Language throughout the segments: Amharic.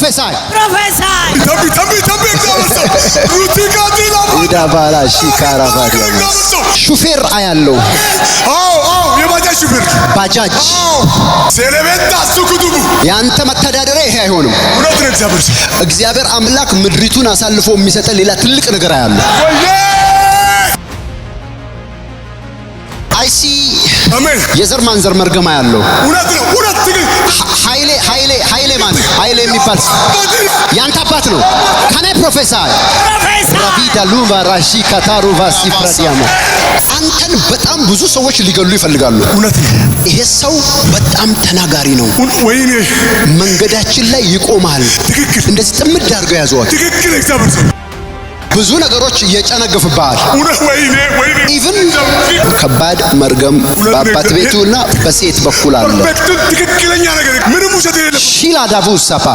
prophesy? ሹፌር አያለው የባጃጅ ሹፌር ባጃጅ ሴሌቤታ ሱኩዱቡ ያንተ መተዳደሪያ ይሄ አይሆንም። እውነት ነው። እግዚአብሔር አምላክ ምድሪቱን አሳልፎ የሚሰጥ ሌላ ትልቅ ነገር አያለው። አይሲ አሜን። የዘር ማንዘር መርገማ ያለው እውነት ነው። ኃይሌ ማን ኃይሌ የሚባል ያንተ አባት ነው። ካናይ ፕሮፌሰር ራቪዳ ሉቫ ራሺ ካታሩ ቫሲ ፍራዲያማ አንተን በጣም ብዙ ሰዎች ሊገሉ ይፈልጋሉ። እውነት ነው። ይሄ ሰው በጣም ተናጋሪ ነው። ወይኔ መንገዳችን ላይ ይቆማል። ትክክል። እንደዚህ ጥምድ አድርገው ያዘዋል። ትክክል። እግዚአብሔር ሰው ብዙ ነገሮች እየጨነገፉብሃል። ወይኔ ኢቭን ከባድ መርገም በአባት ቤቱና በሴት በኩል አለ። ትክክለኛ ነገር ምንም ውሸት የለም። ሺላ ዳቡ ሰፋ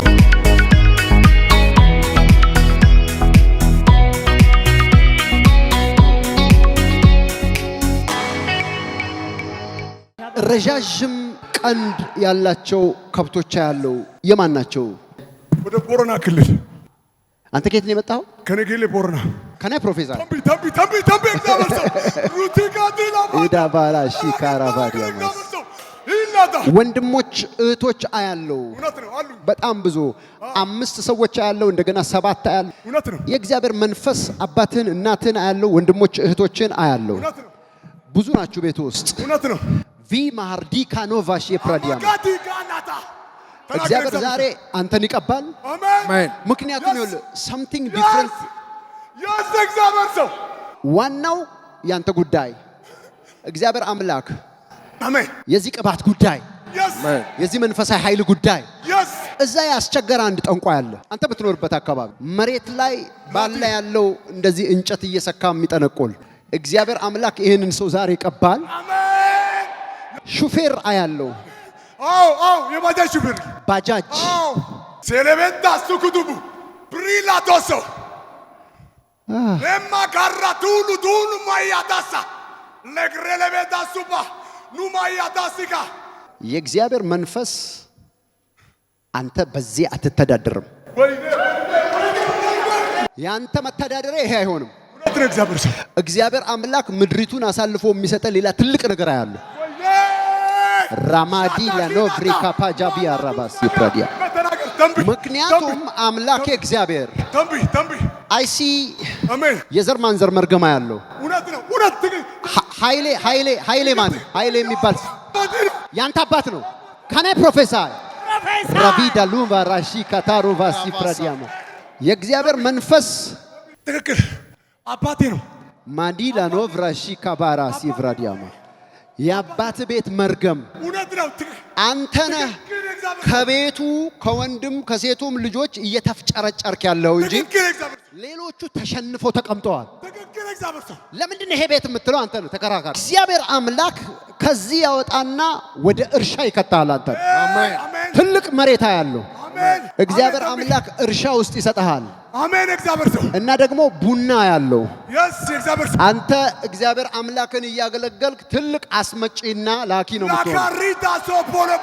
ረጃጅም ቀንድ ያላቸው ከብቶች ያለው የማን ናቸው? ወደ ቦረና ክልል አንተ ከየት ነው የመጣው? ከነገሌ ቦረና ከናይ ፕሮፌሰር ተንቢ ኢዳባላ ሺካራባዲያማ ወንድሞች እህቶች አያለው። በጣም ብዙ 5 ሰዎች አያለው። እንደገና 7 አያለው። የእግዚአብሔር መንፈስ አባትን እናትን አያለው። ወንድሞች እህቶችን አያለው። ብዙ ናችሁ ቤት ውስጥ። ቪ ማርዲ ካኖቫሽ የፕራዲያማ እግዚአብሔር ዛሬ አንተን ይቀባል። አሜን። ምክንያቱም ይኸውልህ something different እግዚአብሔር ሰው ዋናው ያንተ ጉዳይ እግዚአብሔር አምላክ አሜን። የዚህ ቅባት ጉዳይ የዚህ መንፈሳዊ ኃይል ጉዳይ እዛ ያስቸገረ አንድ ጠንቋይ አለ። አንተ በትኖርበት አካባቢ መሬት ላይ ባለ ያለው እንደዚህ እንጨት እየሰካ የሚጠነቆል እግዚአብሔር አምላክ ይሄንን ሰው ዛሬ ይቀባል። ሹፌር አያለው። የባጃጅ ሹፌር ባጃጅ ሴሌቤታ ሱኩዱቡ ብሪላቶሶ ለማካራ ቱሉ ማያዳሳ ለግሬለቤታ ሱባ ኑማያዳሲካ የእግዚአብሔር መንፈስ አንተ በዚህ አትተዳደርም። ያንተ መተዳደሪያ ይሄ አይሆንም። እግዚአብሔር አምላክ ምድሪቱን አሳልፎ የሚሰጥ ሌላ ትልቅ ነገር አያለ ራማዲ ለኖቭሪካ ፓጃቢ አራባስ ይፕራዲያ ምክንያቱም አምላክ እግዚአብሔር አይሲ አሜን። የዘር ማንዘር መርገማ ያለው ኃይሌ ማን ኃይሌ የሚባል ያንተ አባት ነው። ካናይ ፕሮፌሰር ራቪዳ ሉቫ ራሺ ካታሩ ቫሲ ፍራዲያማ የእግዚአብሔር መንፈስ ትክክል አባቴ ነው። ማዲላ ኖቭ ራሺ ካባራ ሲፍራዲያማ የአባት ቤት መርገም አንተ ነህ። ከቤቱ ከወንድም ከሴቱም ልጆች እየተፍጨረጨርክ ያለው እንጂ ሌሎቹ ተሸንፈው ተቀምጠዋል። ለምንድን ነው ይሄ ቤት የምትለው? አንተ ነህ ተከራካሪ። እግዚአብሔር አምላክ ከዚህ ያወጣና ወደ እርሻ ይከታል። አንተ ትልቅ መሬታ ያለው እግዚአብሔር አምላክ እርሻ ውስጥ ይሰጣል። አሜን። እግዚአብሔር ሰው እና ደግሞ ቡና ያለው እግዚአብሔር ሰው አንተ እግዚአብሔር አምላክን እያገለገልክ ትልቅ አስመጪና ላኪ ነው የምትሆነው።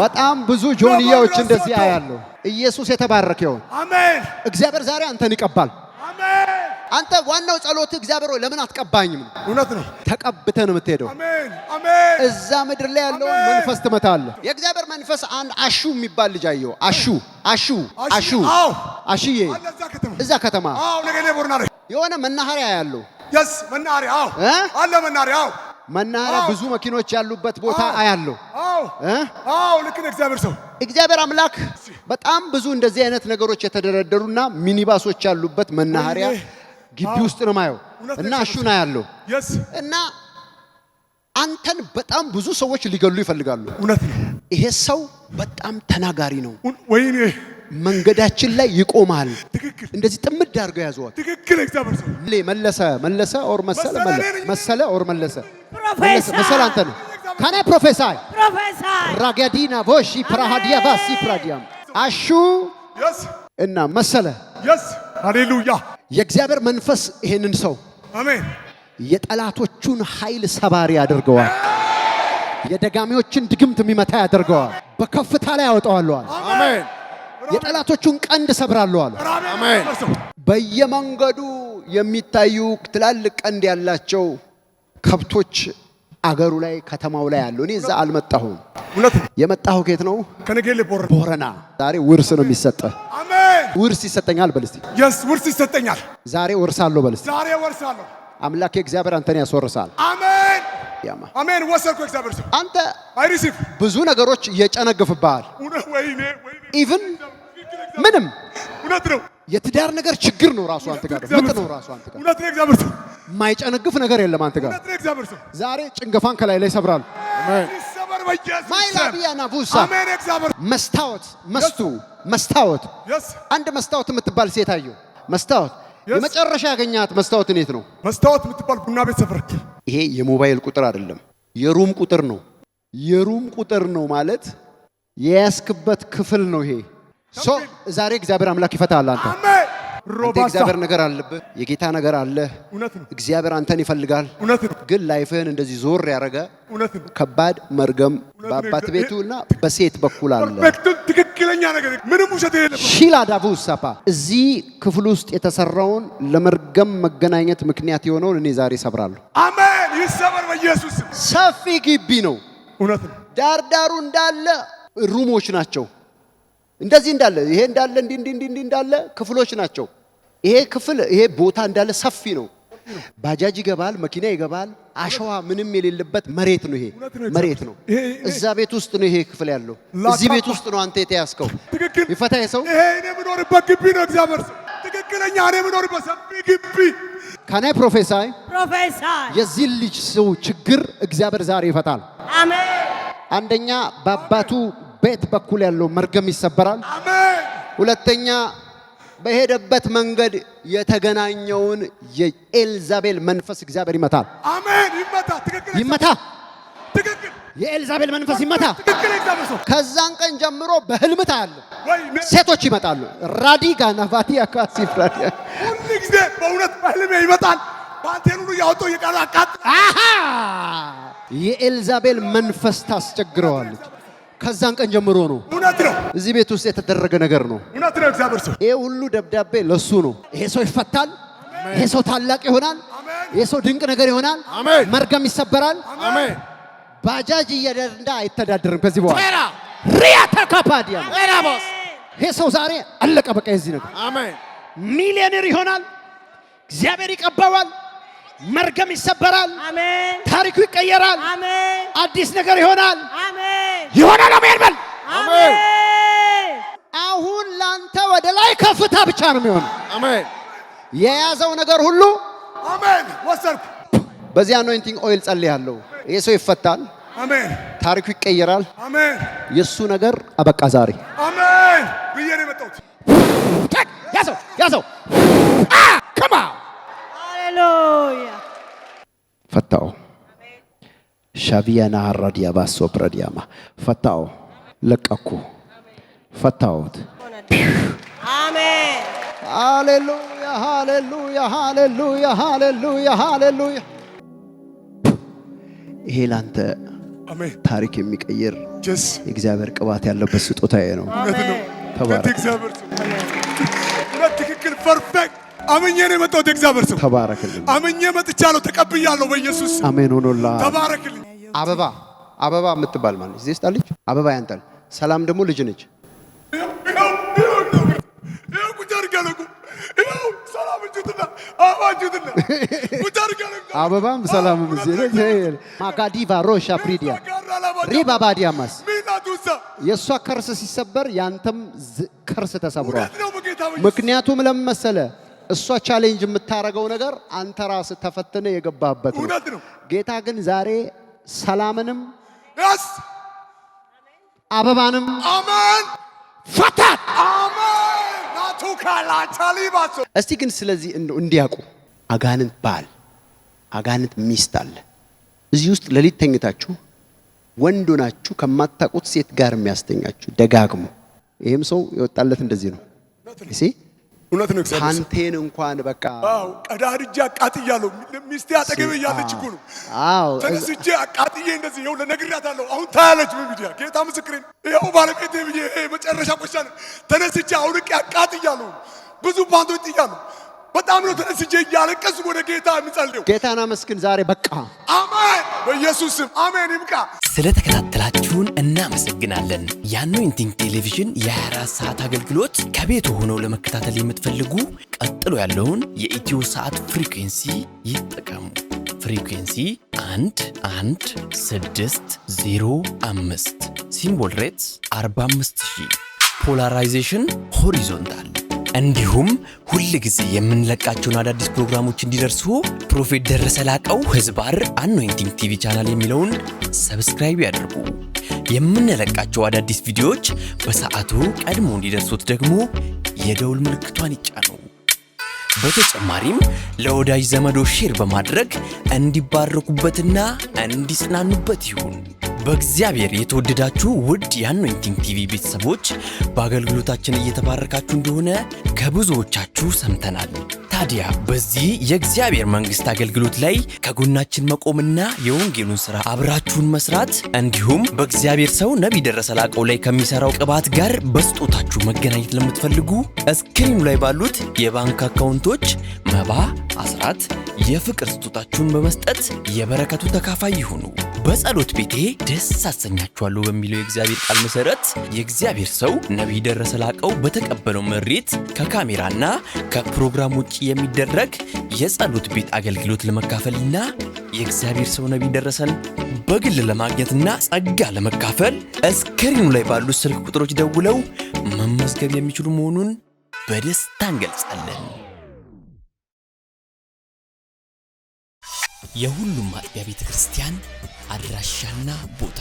በጣም ብዙ ጆንያዎች እንደዚህ ያለው ኢየሱስ የተባረከ ይሁን። አሜን። እግዚአብሔር ዛሬ አንተን ይቀባል። አሜን። አንተ ዋናው ጸሎት እግዚአብሔር ሆይ ለምን አትቀባኝም? እውነት ነው። ተቀብተህ ነው የምትሄደው። አሜን አሜን። እዛ ምድር ላይ ያለው መንፈስ ትመታለህ። የእግዚአብሔር መንፈስ አንድ አሹ የሚባል ልጅ አየሁ። አሹዬ እዛ ከተማ ነገሌ ቦርና የሆነ መናኸሪያ ያለው መናኸሪያ ብዙ መኪኖች ያሉበት ቦታ አያለው። ልክ ነው። እግዚአብሔር ሰው እግዚአብሔር አምላክ በጣም ብዙ እንደዚህ አይነት ነገሮች የተደረደሩና ሚኒባሶች ያሉበት መናኸሪያ ግቢ ውስጥ ነው ማየው እና አሹና ያለው እና አንተን በጣም ብዙ ሰዎች ሊገሉ ይፈልጋሉ። እውነት ነው። ይሄ ሰው በጣም ተናጋሪ ነው። ወይኔ መንገዳችን ላይ ይቆማል። ትክክል። እንደዚህ ጥምድ አድርገው ያዘዋል። ትክክል። እግዚአብሔር ሰው መለሰ ኦር መሰለ ኦር መለሰ አንተ ነው። ካናይ ፕሮፌሰር ራጋዲና ቮሺ ፕራሃዲያ ቫሲ ፕራዲያም አሹ እና መሰለ ሃሌሉያ። የእግዚአብሔር መንፈስ ይሄንን ሰው አሜን የጠላቶቹን ኃይል ሰባሪ ያደርገዋል። የደጋሚዎችን ድግምት የሚመታ ያደርገዋል። በከፍታ ላይ ያወጣዋል። አሜን የጠላቶቹን ቀንድ ሰብራለሁ አለ። አሜን። በየመንገዱ የሚታዩ ትላልቅ ቀንድ ያላቸው ከብቶች አገሩ ላይ ከተማው ላይ አሉ። እኔ እዛ አልመጣሁም። የመጣሁ ከየት ነው? ከነገሌ ቦረና። ዛሬ ውርስ ነው የሚሰጠው። አሜን። ውርስ ይሰጠኛል በል እስቲ። ውርስ ይሰጠኛል። ዛሬ ወርሳለሁ በል እስቲ። ዛሬ ወርሳለሁ። አምላክ እግዚአብሔር አንተን ያስወርሳል። አሜን አሜን። ወሰድኩ እግዚአብሔር ሰው። አንተ ብዙ ነገሮች እየጨነግፍብሃል። ኢቭን ምንም እውነት ነው። የትዳር ነገር ችግር ነው ራሱ አንተ ጋር ምጥ ነው ራሱ አንተ ጋር። እውነት ነው እግዚአብሔር ሰው። የማይጨነግፍ ነገር የለም አንተ ጋር። እውነት ነው እግዚአብሔር ሰው። ዛሬ ጭንገፋን ከላይ ላይ ሰብራል። አሜን። ማይላቢያና ቡሳ አሜን። እግዚአብሔር መስታወት አንድ መስታወት የምትባል ሴት አየሁ። መስታወት የመጨረሻ ያገኛት መስታወት እኔት ነው? መስታወት የምትባል ቡና ቤት ሰፈር። ይሄ የሞባይል ቁጥር አይደለም፣ የሩም ቁጥር ነው። የሩም ቁጥር ነው ማለት የያዝክበት ክፍል ነው። ይሄ ዛሬ እግዚአብሔር አምላክ ይፈታል። አንተ እግዚአብሔር ነገር አለብህ፣ የጌታ ነገር አለ። እግዚአብሔር አንተን ይፈልጋል። ግን ላይፍህን እንደዚህ ዞር ያደረገ ከባድ መርገም በአባት ቤቱና በሴት በኩል አለ። ትክክለኛ ነገር ምንም ውሸት የሌለበት ሺላ ዳቡሳፓ እዚህ ክፍል ውስጥ የተሰራውን ለመርገም መገናኘት ምክንያት የሆነውን እኔ ዛሬ ሰብራለሁ። አሜን። ይሰበር በኢየሱስ። ሰፊ ግቢ ነው። እውነት ነው። ዳርዳሩ እንዳለ ሩሞች ናቸው። እንደዚህ እንዳለ ይሄ እንዳለ እንዲህ እንዳለ ክፍሎች ናቸው። ይሄ ክፍል ይሄ ቦታ እንዳለ ሰፊ ነው። ባጃጅ ይገባል፣ መኪና ይገባል። አሸዋ ምንም የሌለበት መሬት ነው። ይሄ መሬት ነው። እዛ ቤት ውስጥ ነው ይሄ ክፍል ያለው። እዚህ ቤት ውስጥ ነው አንተ የተያዝከው። ይፈታ ሰው። ይሄ እኔ የምኖርበት ግቢ ነው። እግዚአብሔር ሰው። ትክክለኛ እኔ የምኖርበት ሰፊ ግቢ። ካናይ ፕሮፌሳይ የዚህ ልጅ ሰው ችግር እግዚአብሔር ዛሬ ይፈታል። አሜን። አንደኛ በአባቱ ቤት በኩል ያለው መርገም ይሰበራል። አሜን። ሁለተኛ በሄደበት መንገድ የተገናኘውን የኤልዛቤል መንፈስ እግዚአብሔር ይመታል። አሜን። ይመታ። ትክክል ይመታ። ትክክል። የኤልዛቤል መንፈስ ይመታ። ትክክል። እግዚአብሔር ሰው። ከዛን ቀን ጀምሮ በህልም ታያለህ፣ ሴቶች ይመጣሉ። ራዲጋ ናቫቲ አካሲ ፍራዲ ሁሉ ጊዜ በእውነት በህልሜ ይመጣል። ባንቴን ሁሉ ያወጣው የቃል አቃጥ የኤልዛቤል መንፈስ ታስቸግረዋለች። ከዛን ቀን ጀምሮ ነው። እውነት ነው። እዚህ ቤት ውስጥ የተደረገ ነገር ነው። እውነት ነው። እግዚአብሔር ሰው። ይሄ ሁሉ ደብዳቤ ለሱ ነው። ይሄ ሰው ይፈታል። ይሄ ሰው ታላቅ ይሆናል። ይሄ ሰው ድንቅ ነገር ይሆናል። መርገም ይሰበራል። አሜን። ባጃጅ እየነዳ አይተዳደርም ከዚህ በኋላ ሪያ ተካፓዲያ ኤራቦስ። ይሄ ሰው ዛሬ አለቀ በቃ የዚህ ነገር። አሜን። ሚሊዮነር ይሆናል። እግዚአብሔር ይቀባዋል። መርገም ይሰበራል። አሜን። ታሪኩ ይቀየራል። አሜን። አዲስ ነገር ይሆናል። አሜን። ይሆናል። አሜን በል። አሜን። አሁን ላንተ ወደ ላይ ከፍታ ብቻ ነው የሚሆነው። አሜን። የያዘው ነገር ሁሉ አሜን። ወሰርኩ። በዚህ አኖይንቲንግ ኦይል ጸልያለሁ። ይሄ ሰው ይፈታል። አሜን። ታሪኩ ይቀየራል። አሜን። የሱ ነገር አበቃ ዛሬ። አሜን ብዬ ነው የመጣሁት። ያዘው ከማ ሃሌሉያ ፈታው ሻቪያና ራዲያ ባሶ ፕራዲያማ ፈታው ለቀኩ ፈታውት። አሜን። ሃሌሉያ ሃሌሉያ ሃሌሉያ ሃሌሉያ ሃሌሉያ። ይሄ ላንተ ታሪክ የሚቀይር የእግዚአብሔር ቅባት ያለበት ስጦታዬ ነው። ተባረክ። እግዚአብሔር ሰው። ትክክል ፐርፌክት። አመኘ ነው የመጣሁት። እግዚአብሔር ሰው ተባረክልኝ። አመኘ መጥቻለሁ፣ ተቀብያለሁ በኢየሱስ አሜን ሆኖልሃል። ተባረክልኝ። አበባ የምትባል ማለት እዚህ ስጣልኝ። አበባ ያንተል። ሰላም ደግሞ ልጅ ነች። አበባም ሰላምም እዚህ ነች። ማጋዲቫ ሮሻ ፕሪዲያ ሪባ ባዲያማስ የእሷ ከርስ ሲሰበር ያንተም ከርስ ተሰብሯል። ምክንያቱም ለምን መሰለህ? እሷ ቻሌንጅ የምታረገው ነገር አንተ ራስህ ተፈትነ የገባህበት ነው። ጌታ ግን ዛሬ ሰላምንም አበባንም አሜን ፈታት። አሜን ናቱካላ ታሊባሶ። እስቲ ግን ስለዚህ እንዲያውቁ አጋንንት ባል አጋንንት ሚስት አለ እዚህ ውስጥ ሌሊት ተኝታችሁ ወንድ ሆናችሁ ከማታውቁት ሴት ጋር የሚያስተኛችሁ ደጋግሞ። ይሄም ሰው የወጣለት እንደዚህ ነው። እሺ እውነት ነው እግዚአብሔር አንቴን እንኳን በቃ አዎ ቀዳድጄ አቃጥያለሁ ሚስቴ አጠገቤ ያለች እኮ ነው አዎ ተነስቼ አቃጥዬ እንደዚህ ይኸው ለነግራታለሁ አሁን ታያለች በሚዲያ ጌታ ምስክሬ ይኸው ባለቤቴ ብዬ መጨረሻ ቆሻለ ተነስቼ አውልቄ አቃጥያለሁ ብዙ ፓንቶች ጥያለሁ በጣም ነው ተነስቼ እያለቀስኩ ወደ ጌታ የምጸልየው ጌታና መስክን ዛሬ በቃ አሜን በኢየሱስ ስም አሜን ይብቃ ስለተከታተላችሁን እናመሰግናለን የአኖይንቲንግ ቴሌቪዥን የ24 ሰዓት አገልግሎት ከቤት ሆነው ለመከታተል የምትፈልጉ ቀጥሎ ያለውን የኢትዮ ሰዓት ፍሪኩዌንሲ ይጠቀሙ ፍሪኩዌንሲ 11605 ሲምቦል ሬትስ 45000 ፖላራይዜሽን ሆሪዞንታል እንዲሁም ሁል ጊዜ የምንለቃቸውን አዳዲስ ፕሮግራሞች እንዲደርሱ ፕሮፌት ደረሰ ላቀው ህዝባር አኖይንቲንግ ቲቪ ቻናል የሚለውን ሰብስክራይብ ያድርጉ የምንለቃቸው አዳዲስ ቪዲዮዎች በሰዓቱ ቀድሞ እንዲደርሱት ደግሞ የደውል ምልክቷን ይጫኑ በተጨማሪም ለወዳጅ ዘመዶ ሼር በማድረግ እንዲባረኩበትና እንዲጽናኑበት ይሁን በእግዚአብሔር የተወደዳችሁ ውድ የአኖይንቲንግ ቲቪ ቤተሰቦች በአገልግሎታችን እየተባረካችሁ እንደሆነ ከብዙዎቻችሁ ሰምተናል ታዲያ በዚህ የእግዚአብሔር መንግስት አገልግሎት ላይ ከጎናችን መቆምና የወንጌሉን ሥራ አብራችሁን መስራት እንዲሁም በእግዚአብሔር ሰው ነቢይ ደረሰ ላቀው ላይ ከሚሰራው ቅባት ጋር በስጦታችሁ መገናኘት ለምትፈልጉ እስክሪኑ ላይ ባሉት የባንክ አካውንቶች መባ አስራት የፍቅር ስጦታችሁን በመስጠት የበረከቱ ተካፋይ ይሁኑ በጸሎት ቤቴ ደስ አሰኛችኋለሁ በሚለው የእግዚአብሔር ቃል መሰረት የእግዚአብሔር ሰው ነቢይ ደረሰ ላቀው በተቀበለው መሬት ከካሜራና ከፕሮግራም ውጪ የሚደረግ የጸሎት ቤት አገልግሎት ለመካፈልና የእግዚአብሔር ሰው ነቢይ ደረሰን በግል ለማግኘትና ጸጋ ለመካፈል እስክሪኑ ላይ ባሉት ስልክ ቁጥሮች ደውለው መመዝገብ የሚችሉ መሆኑን በደስታ እንገልጻለን የሁሉም ማጥቢያ ቤተክርስቲያን አድራሻና ቦታ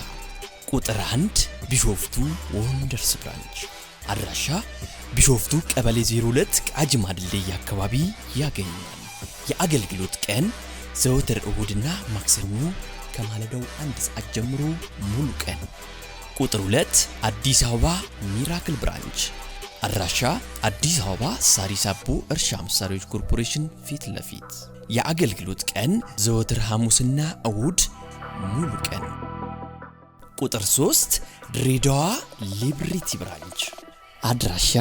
ቁጥር 1 ቢሾፍቱ ወንደርስ ብራንች አድራሻ ቢሾፍቱ ቀበሌ 02 ቃጂማ ድልድይ አካባቢ ያገኛል የአገልግሎት ቀን ዘወትር እሁድና ማክሰኞ ከማለዳው 1 ሰዓት ጀምሮ ሙሉ ቀን ቁጥር 2 አዲስ አበባ ሚራክል ብራንች አድራሻ አዲስ አበባ ሳሪስ አቦ እርሻ መሳሪያዎች ኮርፖሬሽን ፊት ለፊት የአገልግሎት ቀን ዘወትር ሐሙስና እሁድ ሙሉ ቀን ቁጥር 3 ድሬዳዋ ሊብሪቲ ብራንች አድራሻ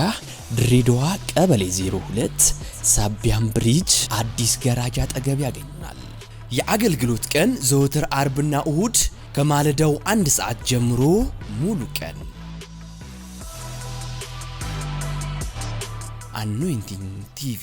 ድሬዳዋ ቀበሌ 02 ሳቢያም ብሪጅ አዲስ ገራጃ አጠገብ ያገኛል የአገልግሎት ቀን ዘወትር አርብና እሁድ ከማለዳው 1 ሰዓት ጀምሮ ሙሉ ቀን አኖይንቲንግ ቲቪ